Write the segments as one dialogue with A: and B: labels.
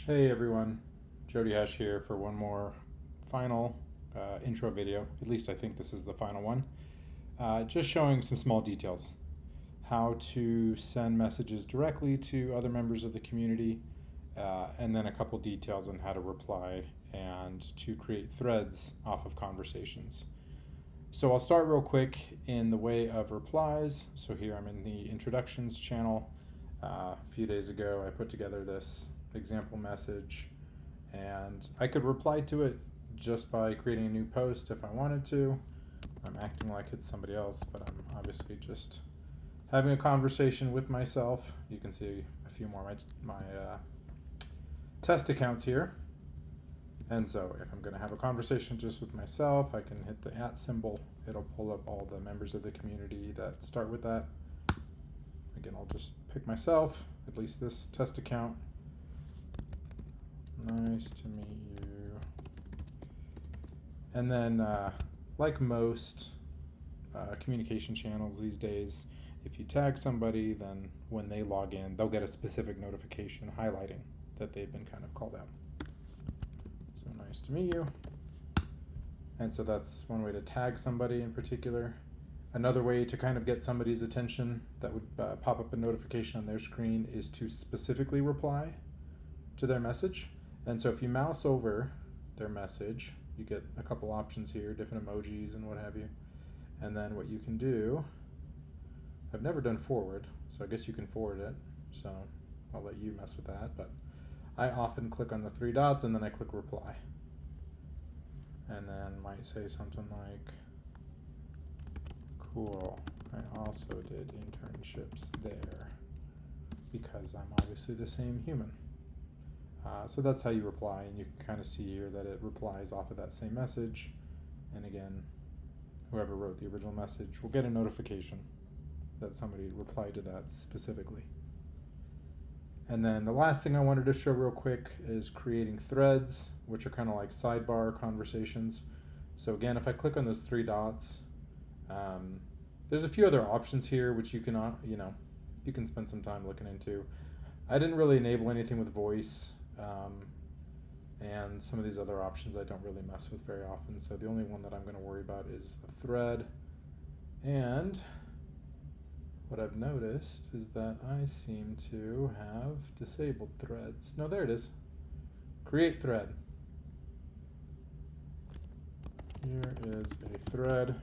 A: Hey everyone, Jody Hash here for one more final intro video. At least I think this is the final one. Just showing some small details. How to send messages directly to other members of the community, and then a couple details on how to reply and to create threads off of conversations. So I'll start real quick in the way of replies. So here I'm in the introductions channel. A few days ago I put together this example message, and I could reply to it just by creating a new post if I wanted to. I'm acting like it's somebody else, but I'm obviously just having a conversation with myself. You can see a few more of my test accounts here. And so if I'm going to have a conversation just with myself, I can hit the @ symbol. It'll pull up all the members of the community that start with that. Again, I'll just pick myself, at least this test account. Nice to meet you. And then, like most communication channels these days, if you tag somebody, then when they log in, they'll get a specific notification highlighting that they've been kind of called out. So nice to meet you. And so that's one way to tag somebody in particular. Another way to kind of get somebody's attention that would pop up a notification on their screen is to specifically reply to their message. And so if you mouse over their message, you get a couple options here, different emojis and what have you. And then what you can do, I've never done forward, so I guess you can forward it. So I'll let you mess with that. But I often click on the 3 dots and then I click reply. And then might say something like, cool, I also did internships there, because I'm obviously the same human. So that's how you reply, and you can kind of see here that it replies off of that same message. And again, whoever wrote the original message will get a notification that somebody replied to that specifically. And then the last thing I wanted to show real quick is creating threads, which are kind of like sidebar conversations. So again, if I click on those 3 dots, there's a few other options here which you can, you can spend some time looking into. I didn't really enable anything with voice, and some of these other options I don't really mess with very often. So the only one that I'm going to worry about is the thread. And what I've noticed is that I seem to have disabled threads. No, there it is. Create thread. Here is a thread.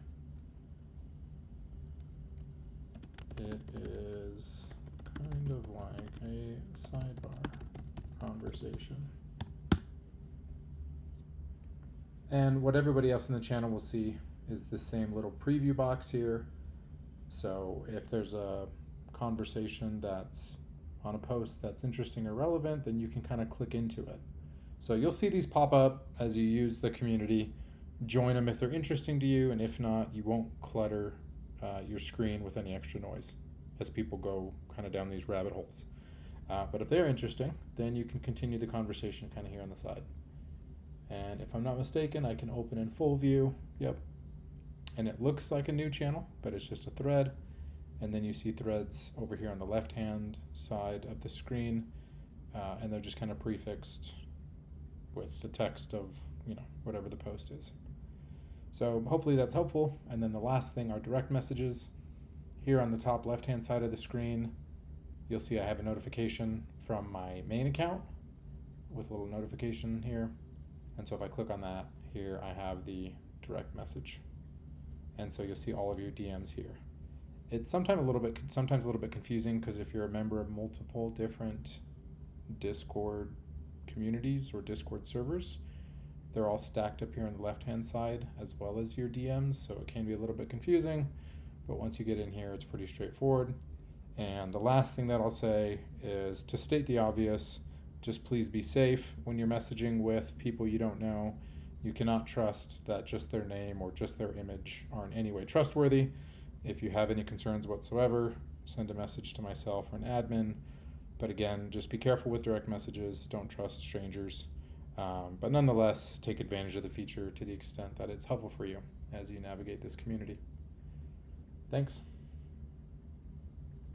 A: It is kind of like a sidebar conversation. And what everybody else in the channel will see is the same little preview box here. So if there's a conversation that's on a post that's interesting or relevant, then you can kind of click into it. So you'll see these pop up as you use the community. Join them if they're interesting to you, and if not, you won't clutter your screen with any extra noise as people go kind of down these rabbit holes. But if they're interesting, then you can continue the conversation kind of here on the side. And if I'm not mistaken, I can open in full view. Yep. And it looks like a new channel, but it's just a thread. And then you see threads over here on the left-hand side of the screen, and they're just kind of prefixed with the text of, whatever the post is. So hopefully that's helpful. And then the last thing are direct messages. Here on the top left-hand side of the screen, you'll see I have a notification from my main account with a little notification here. And so if I click on that, here I have the direct message. And so you'll see all of your DMs here. It's sometimes a little bit confusing, because if you're a member of multiple different Discord communities or Discord servers, they're all stacked up here on the left-hand side as well as your DMs, so it can be a little bit confusing, but once you get in here, it's pretty straightforward. And the last thing that I'll say is, to state the obvious, just please be safe when you're messaging with people you don't know. You cannot trust that just their name or just their image are in any way trustworthy. If you have any concerns whatsoever, send a message to myself or an admin. But again, just be careful with direct messages. Don't trust strangers. But nonetheless, take advantage of the feature to the extent that it's helpful for you as you navigate this community. Thanks.